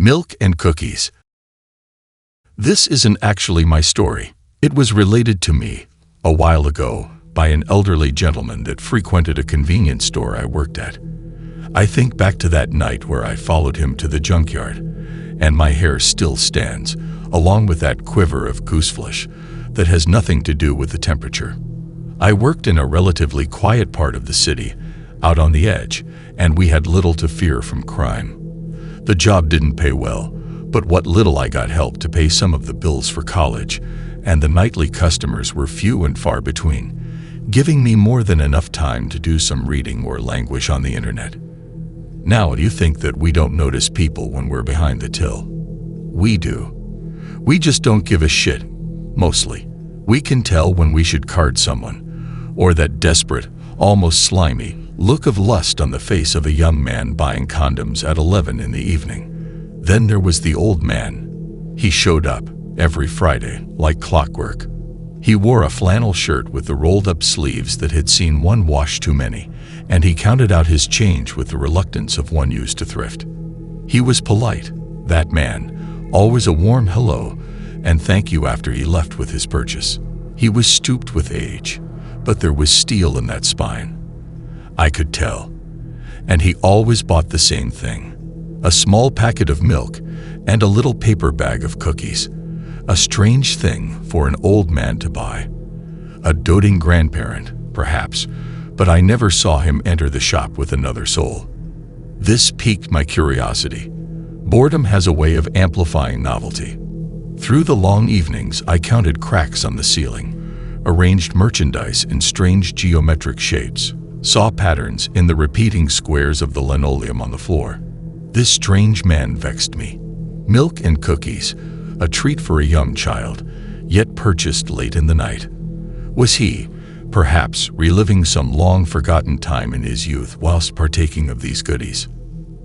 Milk and cookies. This isn't actually my story. It was related to me, a while ago, by an elderly gentleman that frequented a convenience store I worked at. I think back to that night where I followed him to the junkyard, and my hair still stands, along with that quiver of gooseflesh that has nothing to do with the temperature. I worked in a relatively quiet part of the city, out on the edge, and we had little to fear from crime. The job didn't pay well, but what little I got helped to pay some of the bills for college, and the nightly customers were few and far between, giving me more than enough time to do some reading or languish on the internet. Now, do you think that we don't notice people when we're behind the till? We do. We just don't give a shit, mostly. We can tell when we should card someone, or that desperate, almost slimy, look of lust on the face of a young man buying condoms at 11 in the evening. Then there was the old man. He showed up every Friday, like clockwork. He wore a flannel shirt with the rolled-up sleeves that had seen one wash too many, and he counted out his change with the reluctance of one used to thrift. He was polite, that man, always a warm hello and thank you after he left with his purchase. He was stooped with age, but there was steel in that spine. I could tell. And he always bought the same thing: a small packet of milk and a little paper bag of cookies. A strange thing for an old man to buy. A doting grandparent, perhaps, but I never saw him enter the shop with another soul. This piqued my curiosity. Boredom has a way of amplifying novelty. Through the long evenings, I counted cracks on the ceiling, arranged merchandise in strange geometric shapes, saw patterns in the repeating squares of the linoleum on the floor. This strange man vexed me. Milk and cookies, a treat for a young child, yet purchased late in the night. Was he, perhaps, reliving some long-forgotten time in his youth whilst partaking of these goodies?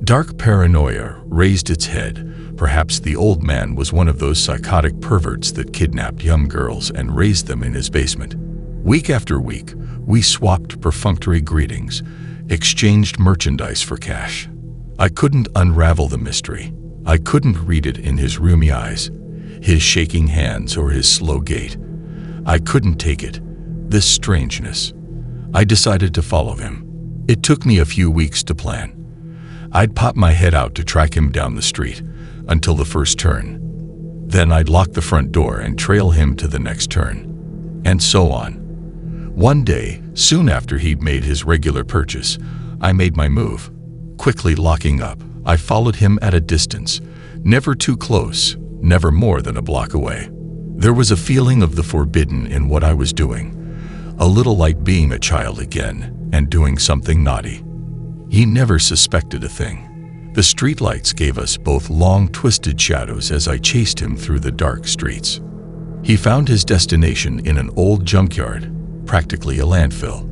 Dark paranoia raised its head. Perhaps the old man was one of those psychotic perverts that kidnapped young girls and raised them in his basement. Week after week, we swapped perfunctory greetings, exchanged merchandise for cash. I couldn't unravel the mystery. I couldn't read it in his rheumy eyes, his shaking hands, or his slow gait. I couldn't take it, this strangeness. I decided to follow him. It took me a few weeks to plan. I'd pop my head out to track him down the street until the first turn. Then I'd lock the front door and trail him to the next turn, and so on. One day, soon after he'd made his regular purchase, I made my move. Quickly locking up, I followed him at a distance, never too close, never more than a block away. There was a feeling of the forbidden in what I was doing, a little like being a child again and doing something naughty. He never suspected a thing. The streetlights gave us both long, twisted shadows as I chased him through the dark streets. He found his destination in an old junkyard, practically a landfill.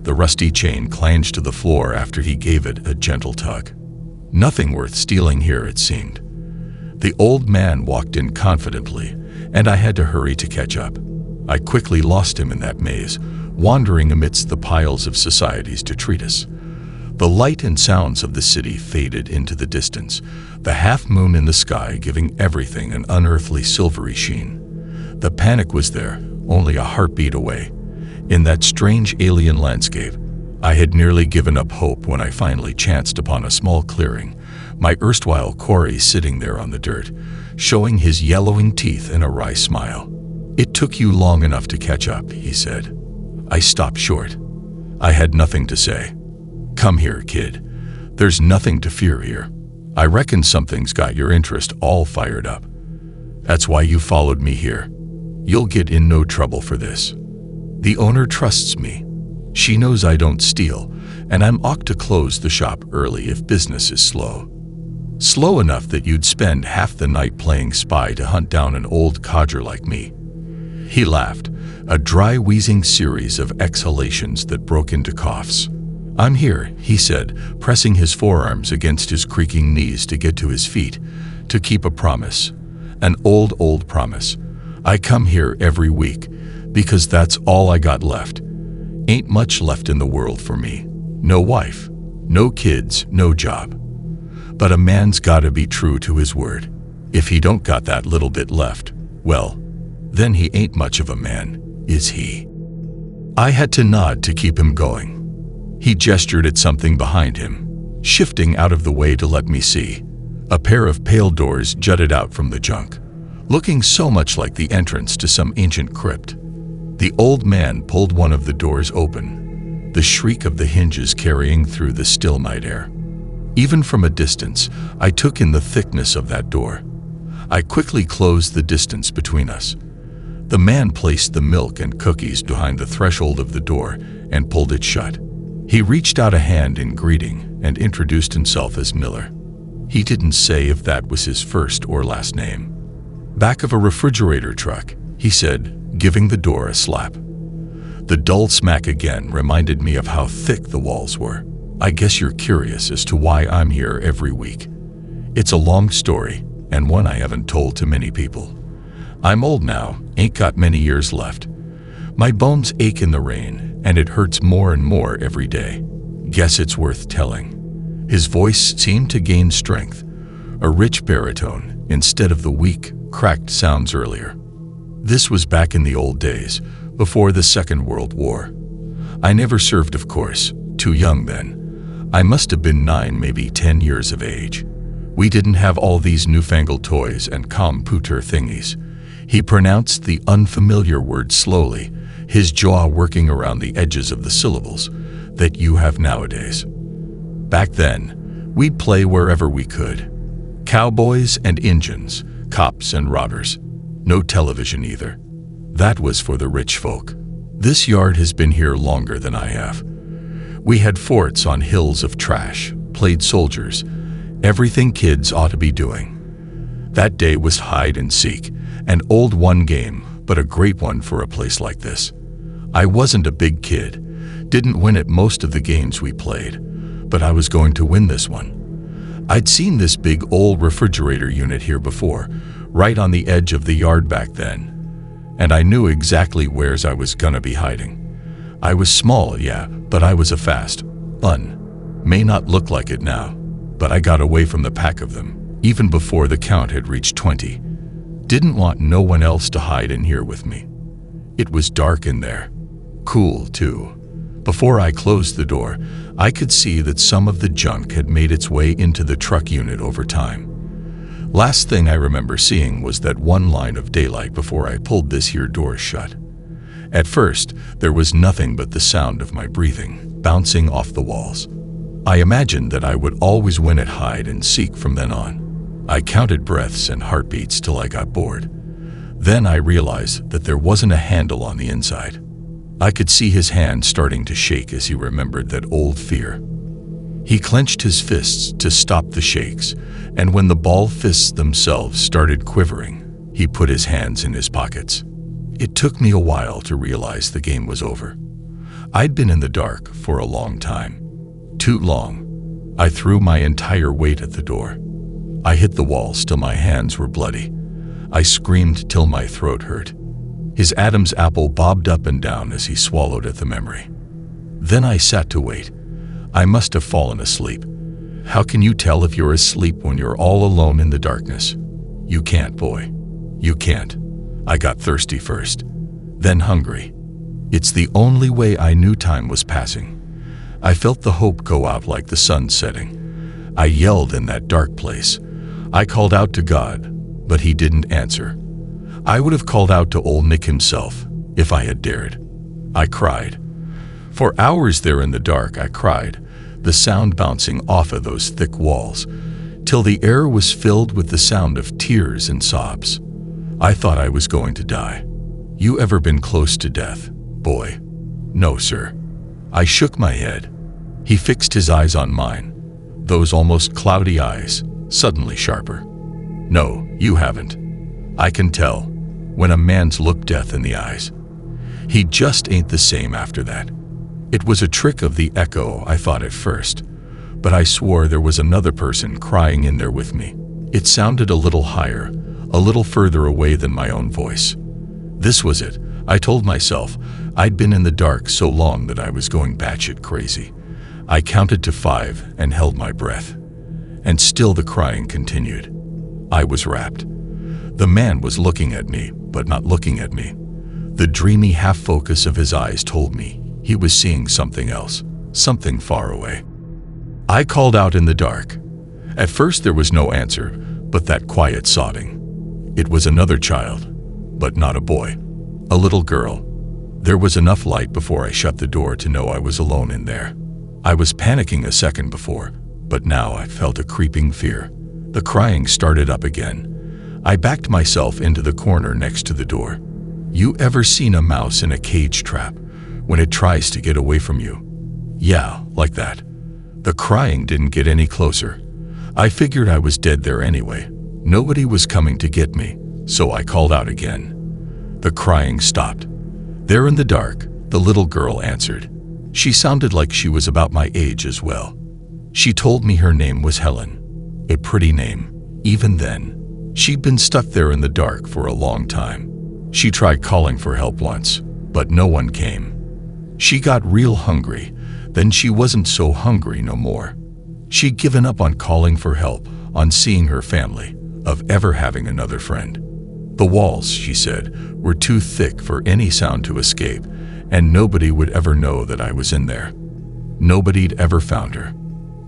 The rusty chain clanged to the floor after he gave it a gentle tug. Nothing worth stealing here, it seemed. The old man walked in confidently, and I had to hurry to catch up. I quickly lost him in that maze, wandering amidst the piles of society's detritus. The light and sounds of the city faded into the distance, the half-moon in the sky giving everything an unearthly silvery sheen. The panic was there, only a heartbeat away. In that strange alien landscape, I had nearly given up hope when I finally chanced upon a small clearing, my erstwhile quarry sitting there on the dirt, showing his yellowing teeth in a wry smile. "It took you long enough to catch up," he said. I stopped short. I had nothing to say. "Come here, kid. There's nothing to fear here. I reckon something's got your interest all fired up. That's why you followed me here. You'll get in no trouble for this. The owner trusts me. She knows I don't steal, and I'm ought to close the shop early if business is slow. Slow enough that you'd spend half the night playing spy to hunt down an old codger like me." He laughed, a dry, wheezing series of exhalations that broke into coughs. "I'm here," he said, pressing his forearms against his creaking knees to get to his feet, "to keep a promise. An old promise. I come here every week, because that's all I got left. Ain't much left in the world for me. No wife, no kids, no job. But a man's gotta be true to his word. If he don't got that little bit left, well, then he ain't much of a man, is he? I had to nod to keep him going. He gestured at something behind him, shifting out of the way to let me see. A pair of pale doors jutted out from the junk, looking so much like the entrance to some ancient crypt. The old man pulled one of the doors open, the shriek of the hinges carrying through the still night air. Even from a distance, I took in the thickness of that door. I quickly closed the distance between us. The man placed the milk and cookies behind the threshold of the door and pulled it shut. He reached out a hand in greeting and introduced himself as Miller. He didn't say if that was his first or last name. "Back of a refrigerator truck," he said, giving the door a slap. The dull smack again reminded me of how thick the walls were. "I guess you're curious as to why I'm here every week. It's a long story, and one I haven't told to many people. I'm old now, ain't got many years left. My bones ache in the rain, and it hurts more and more every day. Guess it's worth telling." His voice seemed to gain strength, a rich baritone instead of the weak, cracked sounds earlier. This was back in the old days, before the Second World War. I never served, of course, too young then. I must have been 9, maybe 10 years of age. We didn't have all these newfangled toys and computer thingies. He pronounced the unfamiliar word slowly, his jaw working around the edges of the syllables that you have nowadays. Back then, we'd play wherever we could. Cowboys and Injuns, cops and robbers. No television either. That was for the rich folk. This yard has been here longer than I have. We had forts on hills of trash, played soldiers, everything kids ought to be doing. That day was hide and seek, an old one game, but a great one for a place like this. I wasn't a big kid, didn't win at most of the games we played, but I was going to win this one. I'd seen this big old refrigerator unit here before, right on the edge of the yard back then, and I knew exactly where's I was gonna be hiding. I was small, yeah, but I was a fast un. May not look like it now, but I got away from the pack of them, even before the count had reached 20. Didn't want no one else to hide in here with me. It was dark in there. Cool, too. Before I closed the door, I could see that some of the junk had made its way into the truck unit over time. Last thing I remember seeing was that one line of daylight before I pulled this here door shut. At first, there was nothing but the sound of my breathing, bouncing off the walls. I imagined that I would always win at hide and seek from then on. I counted breaths and heartbeats till I got bored. Then I realized that there wasn't a handle on the inside. I could see his hand starting to shake as he remembered that old fear. He clenched his fists to stop the shakes, and when the ball fists themselves started quivering, he put his hands in his pockets. It took me a while to realize the game was over. I'd been in the dark for a long time. Too long. I threw my entire weight at the door. I hit the walls till my hands were bloody. I screamed till my throat hurt. His Adam's apple bobbed up and down as he swallowed at the memory. Then I sat to wait. I must have fallen asleep. How can you tell if you're asleep when you're all alone in the darkness? You can't, boy. You can't. I got thirsty first, then hungry. It's the only way I knew time was passing. I felt the hope go out like the sun setting. I yelled in that dark place. I called out to God, but he didn't answer. I would have called out to old Nick himself if I had dared. I cried. For hours there in the dark I cried, the sound bouncing off of those thick walls, till the air was filled with the sound of tears and sobs. I thought I was going to die. You ever been close to death, boy? No, sir. I shook my head. He fixed his eyes on mine, those almost cloudy eyes, suddenly sharper. No, you haven't. I can tell when a man's looked death in the eyes. He just ain't the same after that. It was a trick of the echo, I thought at first, but I swore there was another person crying in there with me. It sounded a little higher, a little further away than my own voice. This was it. I told myself I'd been in the dark so long that I was going batshit crazy. I counted to 5 and held my breath. and still the crying continued. I was rapt. The man was looking at me, but not looking at me. The dreamy half-focus of his eyes told me he was seeing something else, something far away. I called out in the dark. At first there was no answer, but that quiet sobbing. It was another child, but not a boy. A little girl. There was enough light before I shut the door to know I was alone in there. I was panicking a second before, but now I felt a creeping fear. The crying started up again. I backed myself into the corner next to the door. You ever seen a mouse in a cage trap when it tries to get away from you? Yeah, like that. The crying didn't get any closer. I figured I was dead there anyway. Nobody was coming to get me, so I called out again. The crying stopped. There in the dark, the little girl answered. She sounded like she was about my age as well. She told me her name was Helen. A pretty name, even then. She'd been stuck there in the dark for a long time. She tried calling for help once, but no one came. She got real hungry, then she wasn't so hungry no more. She'd given up on calling for help, on seeing her family, of ever having another friend. The walls, she said, were too thick for any sound to escape, and nobody would ever know that I was in there. Nobody'd ever found her.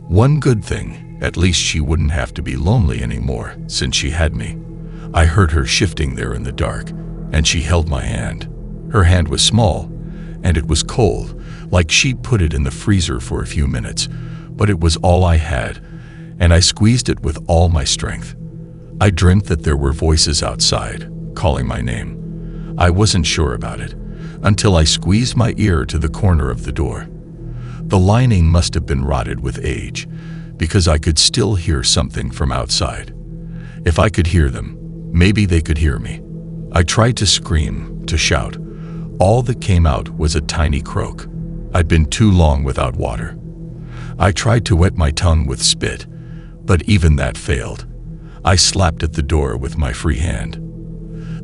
One good thing, at least she wouldn't have to be lonely anymore, since she had me. I heard her shifting there in the dark, and she held my hand. Her hand was small, and it was cold, like she'd put it in the freezer for a few minutes, but it was all I had, and I squeezed it with all my strength. I dreamt that there were voices outside, calling my name. I wasn't sure about it, until I squeezed my ear to the corner of the door. The lining must have been rotted with age, because I could still hear something from outside. If I could hear them, maybe they could hear me. I tried to scream, to shout. All that came out was a tiny croak. I'd been too long without water. I tried to wet my tongue with spit, but even that failed. I slapped at the door with my free hand.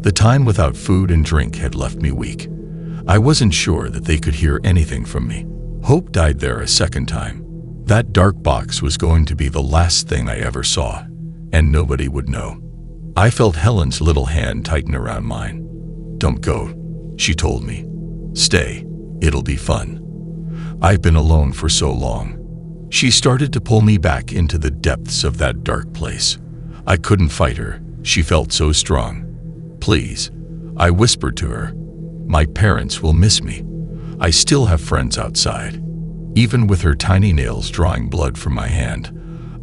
The time without food and drink had left me weak. I wasn't sure that they could hear anything from me. Hope died there a second time. That dark box was going to be the last thing I ever saw, and nobody would know. I felt Helen's little hand tighten around mine. "Don't go," she told me. "Stay. It'll be fun. I've been alone for so long." She started to pull me back into the depths of that dark place. I couldn't fight her. She felt so strong. "Please," I whispered to her. "My parents will miss me. I still have friends outside." Even with her tiny nails drawing blood from my hand,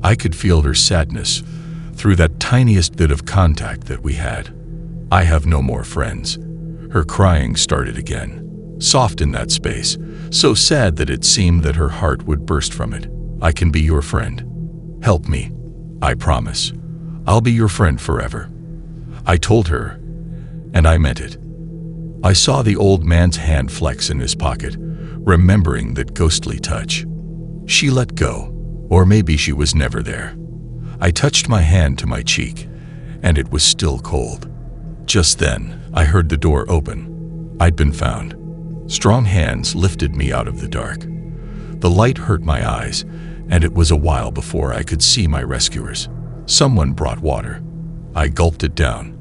I could feel her sadness through that tiniest bit of contact that we had. "I have no more friends." Her crying started again, soft in that space, so sad that it seemed that her heart would burst from it. "I can be your friend. Help me. I promise. I'll be your friend forever." I told her, and I meant it. I saw the old man's hand flex in his pocket, remembering that ghostly touch. She let go, or maybe she was never there. I touched my hand to my cheek, and it was still cold. Just then, I heard the door open. I'd been found. Strong hands lifted me out of the dark. The light hurt my eyes, and it was a while before I could see my rescuers. Someone brought water. I gulped it down.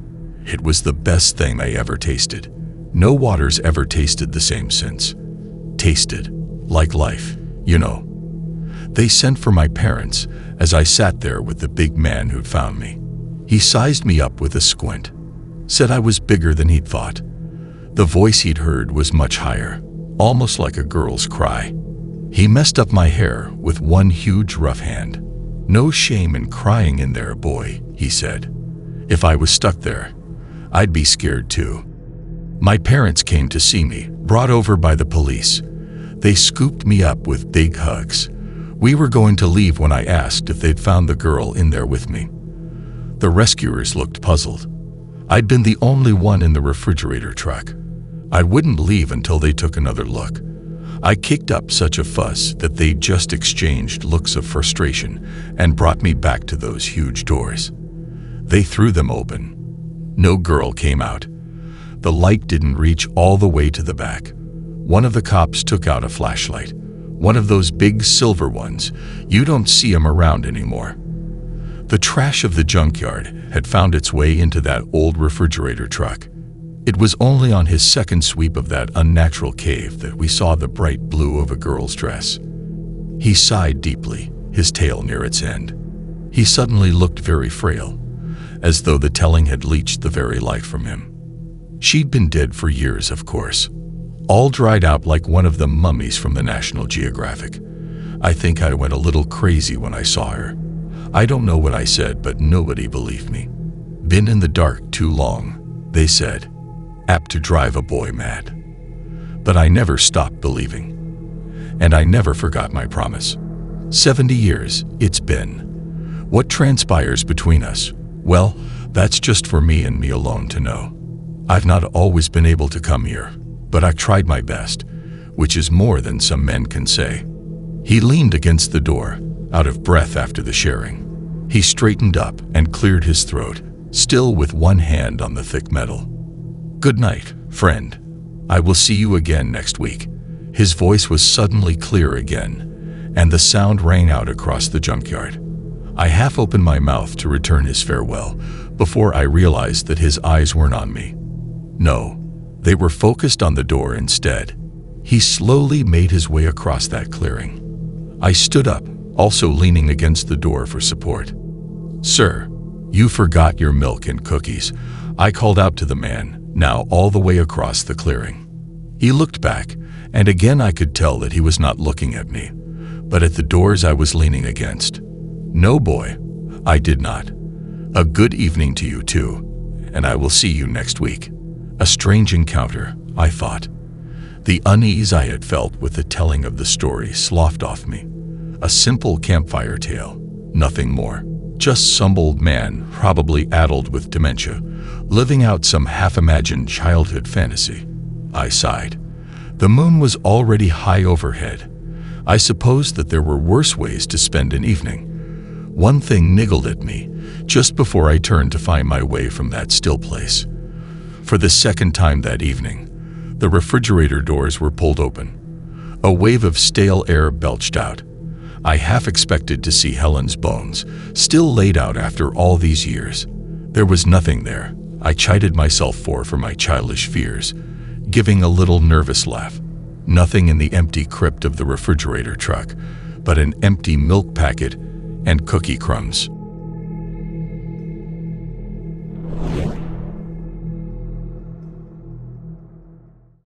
It was the best thing I ever tasted. No water's ever tasted the same since. Tasted like life, you know. They sent for my parents as I sat there with the big man who'd found me. He sized me up with a squint, said I was bigger than he'd thought. The voice he'd heard was much higher, almost like a girl's cry. He messed up my hair with one huge rough hand. "No shame in crying in there, boy," he said. If I was stuck there, I'd be scared too. My parents came to see me, brought over by the police. They scooped me up with big hugs. We were going to leave when I asked if they'd found the girl in there with me. The rescuers looked puzzled. I'd been the only one in the refrigerator truck. I wouldn't leave until they took another look. I kicked up such a fuss that they just exchanged looks of frustration and brought me back to those huge doors. They threw them open. No girl came out. The light didn't reach all the way to the back. One of the cops took out a flashlight, one of those big silver ones. You don't see them around anymore. The trash of the junkyard had found its way into that old refrigerator truck. It was only on his second sweep of that unnatural cave that we saw the bright blue of a girl's dress. He sighed deeply, his tail near its end. He suddenly looked very frail, as though the telling had leached the very life from him. She'd been dead for years, of course, all dried out like one of the mummies from the National Geographic. I think I went a little crazy when I saw her. I don't know what I said, but nobody believed me. Been in the dark too long, they said. Apt to drive a boy mad. But I never stopped believing. And I never forgot my promise. 70 years it's been. What transpires between us? Well, that's just for me and me alone to know. I've not always been able to come here, but I tried my best, which is more than some men can say. He leaned against the door, out of breath after the sharing. He straightened up and cleared his throat, still with one hand on the thick metal. Good night, friend. I will see you again next week. His voice was suddenly clear again, and the sound rang out across the junkyard. I half opened my mouth to return his farewell before I realized that his eyes weren't on me. No, they were focused on the door instead. He slowly made his way across that clearing. I stood up, also leaning against the door for support. Sir, you forgot your milk and cookies, I called out to the man, now all the way across the clearing. He looked back, and again I could tell that he was not looking at me, but at the doors I was leaning against. No, boy, I did not. A good evening to you too, and I will see you next week. A strange encounter, I thought. The unease I had felt with the telling of the story sloughed off me. A simple campfire tale, nothing more. Just some old man, probably addled with dementia, living out some half-imagined childhood fantasy. I sighed. The moon was already high overhead. I supposed that there were worse ways to spend an evening. One thing niggled at me just before I turned to find my way from that still place. For the second time that evening, the refrigerator doors were pulled open. A wave of stale air belched out. I half expected to see Helen's bones, still laid out after all these years. There was nothing there. I chided myself for my childish fears, giving a little nervous laugh. Nothing in the empty crypt of the refrigerator truck, but an empty milk packet and cookie crumbs.